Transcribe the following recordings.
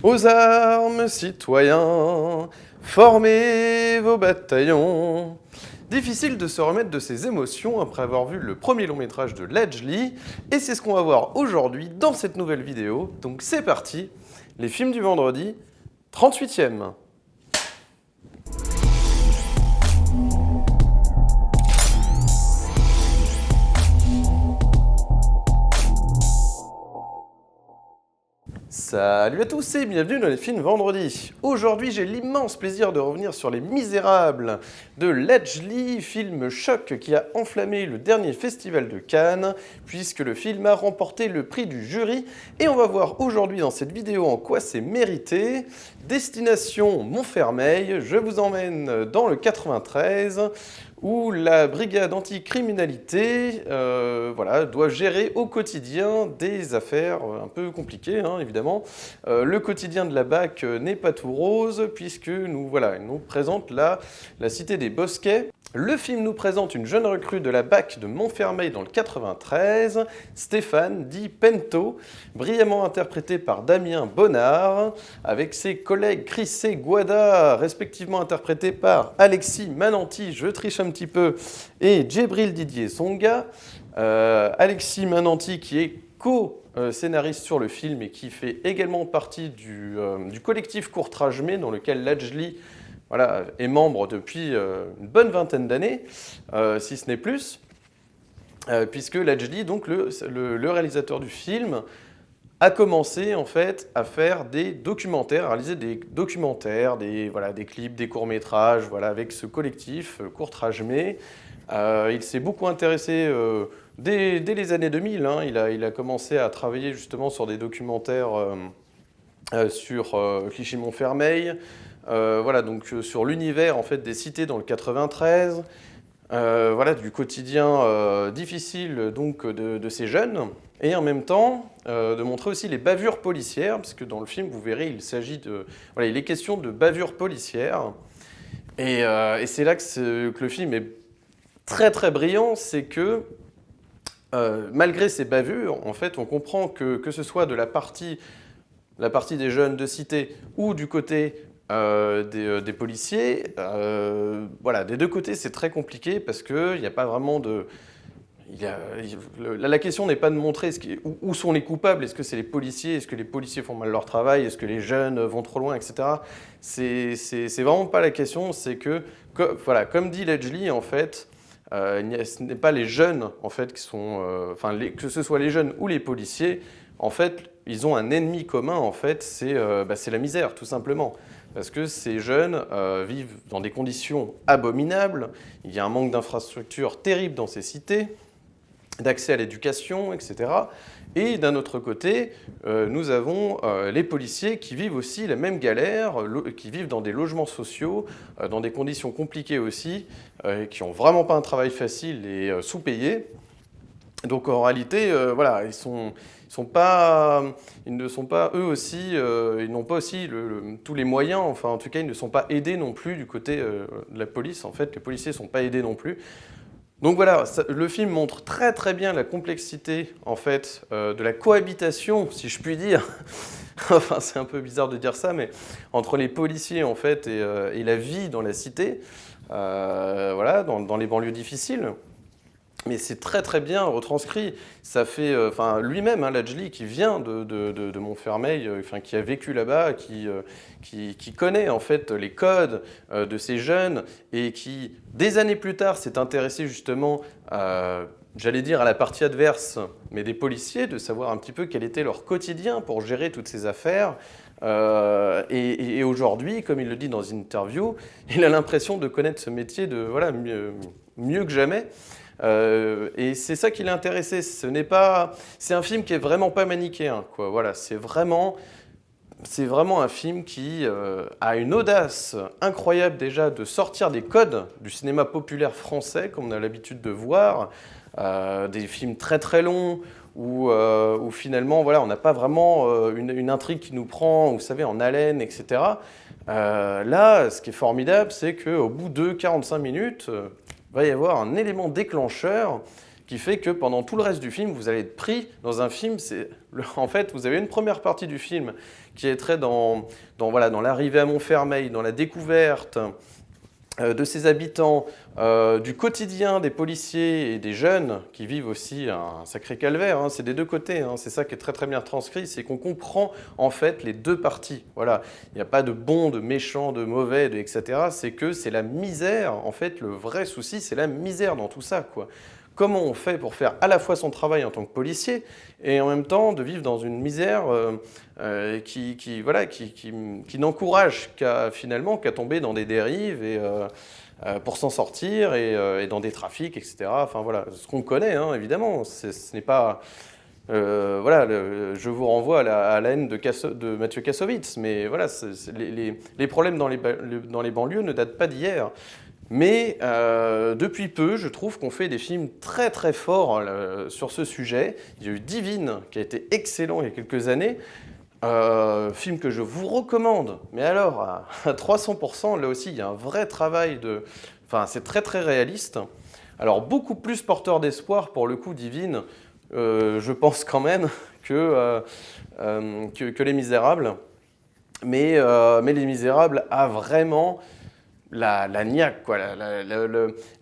Aux armes, citoyens, formez vos bataillons. Difficile de se remettre de ses émotions après avoir vu le premier long métrage de Ledge Lee, et c'est ce qu'on va voir aujourd'hui dans cette nouvelle vidéo. Donc c'est parti, les films du vendredi, 38e. Salut à tous et bienvenue dans les films vendredi. Aujourd'hui, j'ai l'immense plaisir de revenir sur Les Misérables de Ledge Lee, film choc qui a enflammé le dernier festival de Cannes, puisque le film a remporté le prix du jury. Et on va voir aujourd'hui dans cette vidéo en quoi c'est mérité. Destination Montfermeil, je vous emmène dans le 93, où la brigade anticriminalité doit gérer au quotidien des affaires un peu compliquées, évidemment. Le quotidien de la BAC n'est pas tout rose, puisque il nous présente la cité des Bosquets. Le film nous présente une jeune recrue de la BAC de Montfermeil dans le 93, Stéphane, dit Pento, brillamment interprété par Damien Bonnard, avec ses collègues Chris et Guada, respectivement interprétés par Alexis Mananti, je triche un petit peu, et Djibril Didier Songa. Alexis Mananti qui est co-scénariste sur le film et qui fait également partie du collectif Courtrage-Mais, dans lequel Ledge Lee est membre depuis une bonne vingtaine d'années, si ce n'est plus, puisque Ledge Lee, donc le réalisateur du film, a commencé en fait à faire des documentaires, à réaliser des documentaires, des clips, des courts-métrages, avec ce collectif Courtrage-Mais. Il s'est beaucoup intéressé dès les années 2000. Il a commencé à travailler justement sur des documentaires sur Clichy-Montfermeil, sur l'univers en fait des cités dans le 93. Du quotidien difficile donc de ces jeunes, et en même temps de montrer aussi les bavures policières, parce que dans le film, vous verrez, il est question de bavures policières, et c'est là que le film est très très brillant, c'est que malgré ces bavures, en fait, on comprend que ce soit de la partie des jeunes de cité ou du côté des policiers, des deux côtés, c'est très compliqué parce qu'il n'y a pas vraiment de... La question n'est pas de montrer où sont les coupables, est-ce que c'est les policiers, est-ce que les policiers font mal leur travail, est-ce que les jeunes vont trop loin, etc. C'est vraiment pas la question, c'est que, comme dit Ledge Lee, en fait, ce n'est pas les jeunes, en fait, qui sont... que ce soit les jeunes ou les policiers, en fait, ils ont un ennemi commun, en fait, c'est la misère, tout simplement. Parce que ces jeunes vivent dans des conditions abominables, il y a un manque d'infrastructures terrible dans ces cités, d'accès à l'éducation, etc. Et d'un autre côté, nous avons les policiers qui vivent aussi la même galère, qui vivent dans des logements sociaux, dans des conditions compliquées aussi, qui n'ont vraiment pas un travail facile et sous-payé. Donc en réalité, ils ne sont pas eux aussi, ils n'ont pas aussi tous les moyens, enfin en tout cas ils ne sont pas aidés non plus du côté de la police. En fait, les policiers ne sont pas aidés non plus. Donc le film montre très très bien la complexité en fait de la cohabitation, si je puis dire. Enfin, c'est un peu bizarre de dire ça, mais entre les policiers en fait et la vie dans la cité, dans les banlieues difficiles. Mais c'est très très bien retranscrit. Ça fait, lui-même, Ledge Lee, qui vient de Montfermeil, qui a vécu là-bas, qui connaît en fait les codes de ces jeunes et qui, des années plus tard, s'est intéressé justement, j'allais dire à la partie adverse, mais des policiers, de savoir un petit peu quel était leur quotidien pour gérer toutes ces affaires. Et aujourd'hui, comme il le dit dans une interview, il a l'impression de connaître ce métier mieux que jamais. Et c'est ça qui l'a intéressé. C'est un film qui est vraiment pas manichéen, quoi. Voilà, c'est vraiment un film qui a une audace incroyable déjà de sortir des codes du cinéma populaire français, comme on a l'habitude de voir, des films très très longs où finalement on n'a pas vraiment une intrigue qui nous prend, vous savez, en haleine, etc. Là, ce qui est formidable, c'est qu'au bout de 45 minutes, va y avoir un élément déclencheur qui fait que pendant tout le reste du film, vous allez être pris dans un film. En fait, vous avez une première partie du film qui est très voilà, dans l'arrivée à Montfermeil, dans la découverte de ses habitants, du quotidien des policiers et des jeunes qui vivent aussi un sacré calvaire, hein, c'est des deux côtés, hein, c'est ça qui est très très bien transcrit, c'est qu'on comprend en fait les deux parties. Voilà, il n'y a pas de bon, de méchant, de mauvais, etc. C'est que c'est la misère, en fait, le vrai souci, c'est la misère dans tout ça, quoi. Comment on fait pour faire à la fois son travail en tant que policier et en même temps de vivre dans une misère qui n'encourage finalement qu'à tomber dans des dérives et, pour s'en sortir et dans des trafics, etc. Enfin voilà, ce qu'on connaît, hein, évidemment. Ce n'est pas... voilà, je vous renvoie à la haine de Mathieu Kassovitz, mais voilà, les problèmes dans les banlieues ne datent pas d'hier. Mais depuis peu, je trouve qu'on fait des films très très forts sur ce sujet. Il y a eu Divine, qui a été excellent il y a quelques années, film que je vous recommande. Mais alors, à 300%, là aussi, il y a un vrai travail de... Enfin, c'est très très réaliste. Alors, beaucoup plus porteur d'espoir, pour le coup, Divine, je pense quand même, que Les Misérables. Mais Les Misérables a vraiment... la niaque, quoi,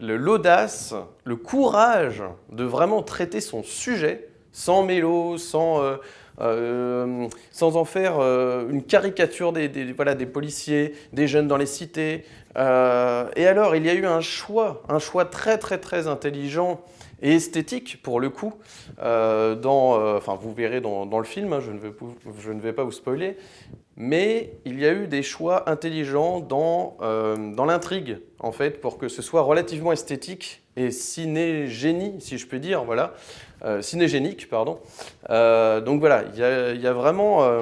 l'audace, le courage de vraiment traiter son sujet sans mélo, sans en faire une caricature voilà, des policiers, des jeunes dans les cités. Et alors, il y a eu un choix très très très intelligent et esthétique pour le coup. Enfin, vous verrez dans le film, hein, je ne vais pas vous spoiler. Mais il y a eu des choix intelligents dans l'intrigue, en fait, pour que ce soit relativement esthétique et cinégénie, si je peux dire, voilà. Cinégénique, pardon. Donc voilà, il y a vraiment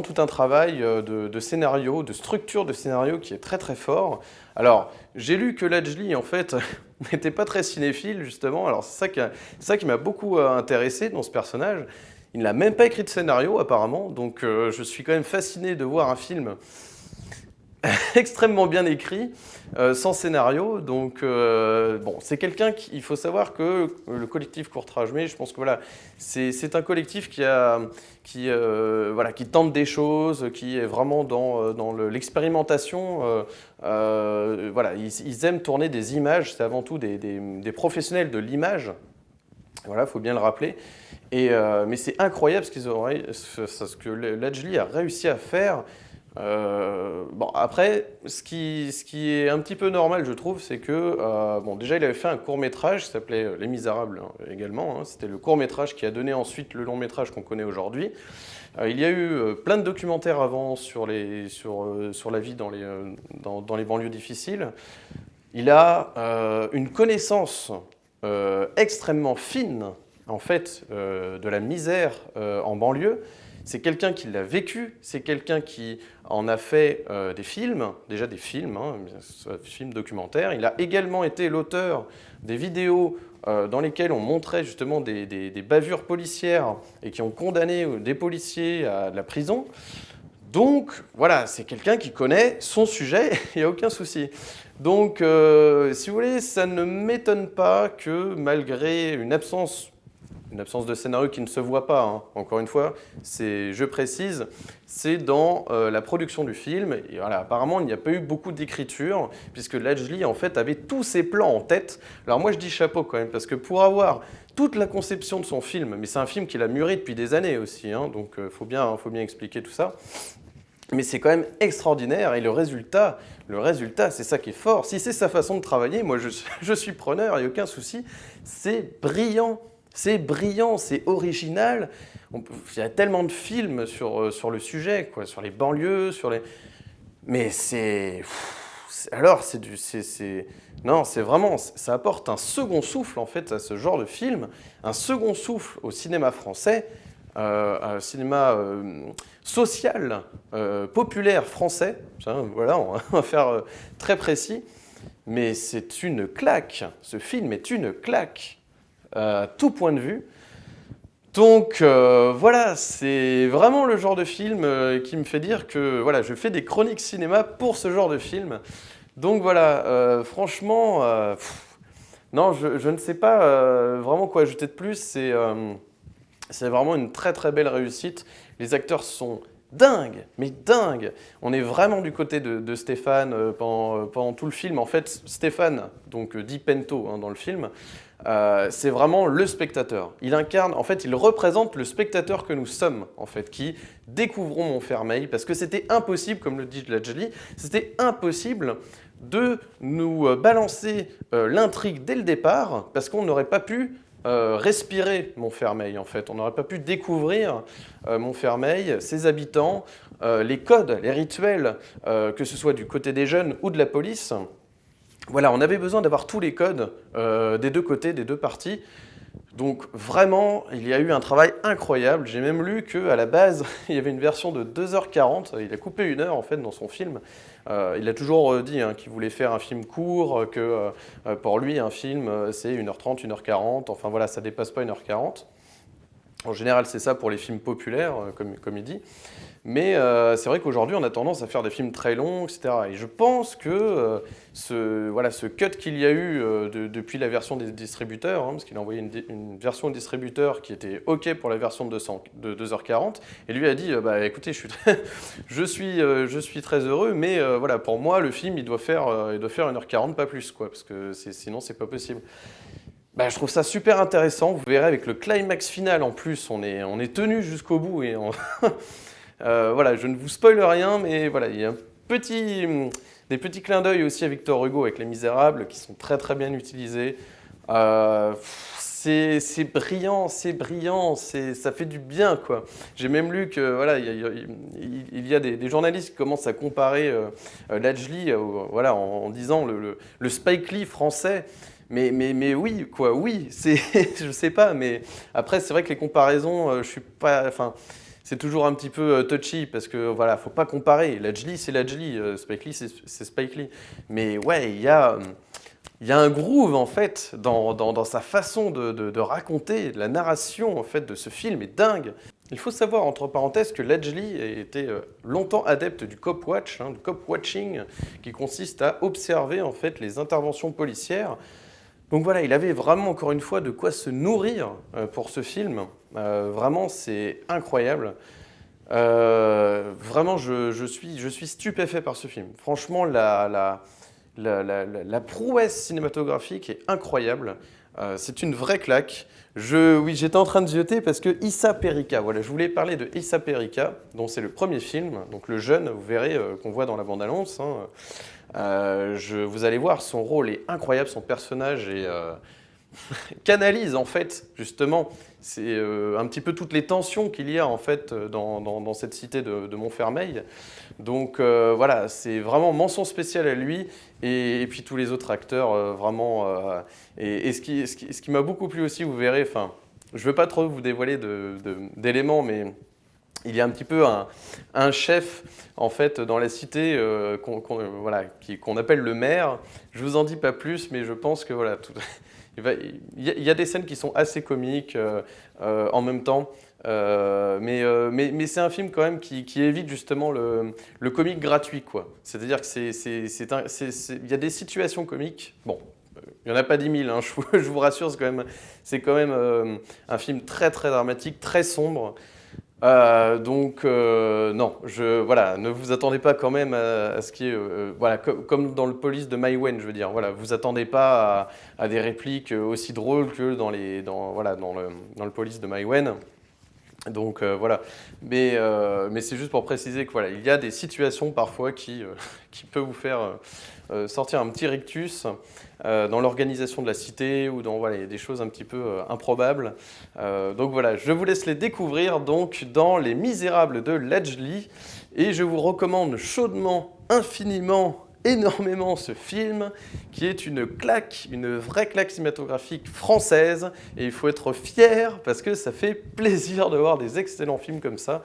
tout un travail de scénario, de structure de scénario qui est très très fort. Alors, j'ai lu que Lajli, en fait, n'était pas très cinéphile, justement. Alors, c'est ça qui m'a beaucoup intéressé dans ce personnage. Il n'a même pas écrit de scénario, apparemment, donc je suis quand même fasciné de voir un film extrêmement bien écrit, sans scénario. Donc, bon, c'est quelqu'un il faut savoir que le collectif Courtrage-Mais, je pense que voilà, c'est un collectif qui tente des choses, qui est vraiment dans l'expérimentation. Voilà, ils aiment tourner des images, c'est avant tout des professionnels de l'image. Voilà, il faut bien le rappeler. Mais c'est incroyable ce que Lajli a réussi à faire. Bon, après, ce qui est un petit peu normal, je trouve, c'est que, bon, déjà, il avait fait un court-métrage qui s'appelait Les Misérables, hein, également. Hein. C'était le court-métrage qui a donné ensuite le long-métrage qu'on connaît aujourd'hui. Il y a eu plein de documentaires avant sur la vie dans les banlieues difficiles. Il a une connaissance extrêmement fine, en fait, de la misère en banlieue. C'est quelqu'un qui l'a vécu, c'est quelqu'un qui en a fait des films, déjà des films, hein, des films documentaires. Il a également été l'auteur des vidéos dans lesquelles on montrait justement des bavures policières et qui ont condamné des policiers à de la prison. Donc voilà, c'est quelqu'un qui connaît son sujet, il n'y a aucun souci. Donc si vous voulez, ça ne m'étonne pas que malgré une absence de scénario qui ne se voit pas, hein. Encore une fois, je précise, c'est dans la production du film. Et voilà, apparemment, il n'y a pas eu beaucoup d'écriture, puisque Lajli, en fait, avait tous ses plans en tête. Alors moi, je dis chapeau quand même, parce que pour avoir toute la conception de son film, mais c'est un film qu'il a mûri depuis des années aussi, hein, donc faut bien expliquer tout ça. Mais c'est quand même extraordinaire, et le résultat, c'est ça qui est fort. Si c'est sa façon de travailler, moi, je suis preneur, il n'y a aucun souci. C'est brillant. C'est brillant, c'est original. Il y a tellement de films sur le sujet, quoi, sur les banlieues, mais non, c'est vraiment, ça apporte un second souffle en fait à ce genre de film, un second souffle au cinéma français, un cinéma social, populaire français. Voilà, on va faire très précis, mais c'est une claque. Ce film est une claque. À tout point de vue. Donc voilà, c'est vraiment le genre de film qui me fait dire que voilà, je fais des chroniques cinéma pour ce genre de film. Donc voilà, franchement, Non, je ne sais pas vraiment quoi ajouter de plus. C'est vraiment une très très belle réussite. Les acteurs sont dingues, mais dingues. On est vraiment du côté de Stéphane pendant tout le film. En fait, Stéphane, donc dit Pento dans le film, c'est vraiment le spectateur. Il incarne, en fait, il représente le spectateur que nous sommes, en fait, qui découvrons Montfermeil, parce que c'était impossible, comme le dit Ladjli, c'était impossible de nous balancer l'intrigue dès le départ, parce qu'on n'aurait pas pu respirer Montfermeil, en fait. On n'aurait pas pu découvrir Montfermeil, ses habitants, les codes, les rituels, que ce soit du côté des jeunes ou de la police. Voilà, on avait besoin d'avoir tous les codes des deux côtés, des deux parties. Donc vraiment, il y a eu un travail incroyable. J'ai même lu qu'à la base, il y avait une version de 2h40. Il a coupé 1 heure en fait dans son film. Il a toujours dit qu'il voulait faire un film court, que pour lui, un film, c'est 1h30, 1h40. Enfin voilà, ça dépasse pas 1h40. En général, c'est ça pour les films populaires, comme il dit. Mais c'est vrai qu'aujourd'hui, on a tendance à faire des films très longs, etc. Et je pense que ce cut qu'il y a eu depuis la version des distributeurs, parce qu'il a envoyé une version au distributeur qui était OK pour la version de 2h40, et lui a dit bah, écoutez, je suis très heureux, mais voilà, pour moi, le film, il doit faire 1h40, pas plus, quoi, parce que sinon, c'est pas possible. Bah, je trouve ça super intéressant. Vous verrez avec le climax final, en plus, on est tenu jusqu'au bout et voilà, je ne vous spoile rien, mais voilà, il y a des petits clins d'œil aussi à Victor Hugo avec Les Misérables qui sont très très bien utilisés. C'est brillant, ça fait du bien, quoi. J'ai même lu que voilà, il y a des journalistes qui commencent à comparer Ladjli voilà, en disant le Spike Lee français. Mais oui, quoi, oui, je sais pas, mais après, c'est vrai que les comparaisons, je suis pas, enfin, c'est toujours un petit peu touchy, parce que, voilà, faut pas comparer. Ladjli, c'est Ladjli, Spike Lee, c'est Spike Lee. Mais ouais, il y a un groove, en fait, dans sa façon de raconter, la narration, en fait, de ce film est dingue. Il faut savoir, entre parenthèses, que Ladjli était longtemps adepte du cop watch, du cop watching, qui consiste à observer, en fait, les interventions policières. Donc voilà, il avait vraiment, encore une fois, de quoi se nourrir pour ce film. Vraiment, c'est incroyable. Vraiment, je suis stupéfait par ce film. Franchement, la prouesse cinématographique est incroyable. C'est une vraie claque. Oui, j'étais en train de zioter parce que Issa Perica, voilà, je voulais parler de Issa Perica, dont c'est le premier film. Donc le jeune, vous verrez, qu'on voit dans la bande-annonce. Vous allez voir, son rôle est incroyable, son personnage canalise en fait justement c'est un petit peu toutes les tensions qu'il y a en fait dans cette cité de Montfermeil. Donc voilà, c'est vraiment mention spéciale à lui et puis tous les autres acteurs vraiment. Et ce qui m'a beaucoup plu aussi, vous verrez, enfin, je ne veux pas trop vous dévoiler d'éléments, mais il y a un petit peu un chef en fait dans la cité qu'on appelle le maire. Je vous en dis pas plus, mais je pense que voilà, il y a des scènes qui sont assez comiques en même temps. Mais c'est un film quand même qui évite justement le comique gratuit, quoi. C'est-à-dire que il y a des situations comiques. Bon, il n'y en a pas 10 000, hein, je vous rassure, c'est quand même un film très très dramatique, très sombre. Donc non, voilà, ne vous attendez pas quand même à ce qui est, voilà, comme dans le Police de Maïwenn, je veux dire, voilà, vous attendez pas à des répliques aussi drôles que dans le Police de Maïwenn. Donc voilà, mais c'est juste pour préciser que voilà, il y a des situations parfois qui peuvent vous faire sortir un petit rictus dans l'organisation de la cité ou dans voilà, des choses un petit peu improbables. Donc voilà, je vous laisse les découvrir donc dans Les Misérables de Ladjli et je vous recommande chaudement, infiniment, énormément ce film qui est une claque, une vraie claque cinématographique française et il faut être fier parce que ça fait plaisir de voir des excellents films comme ça.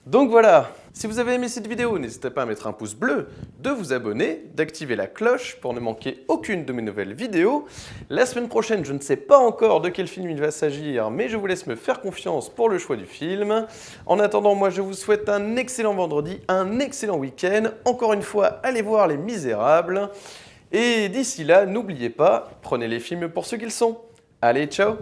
Donc voilà, si vous avez aimé cette vidéo, n'hésitez pas à mettre un pouce bleu, de vous abonner, d'activer la cloche pour ne manquer aucune de mes nouvelles vidéos. La semaine prochaine, je ne sais pas encore de quel film il va s'agir, mais je vous laisse me faire confiance pour le choix du film. En attendant, moi je vous souhaite un excellent vendredi, un excellent week-end. Encore une fois, allez voir Les Misérables. Et d'ici là, n'oubliez pas, prenez les films pour ce qu'ils sont. Allez, ciao!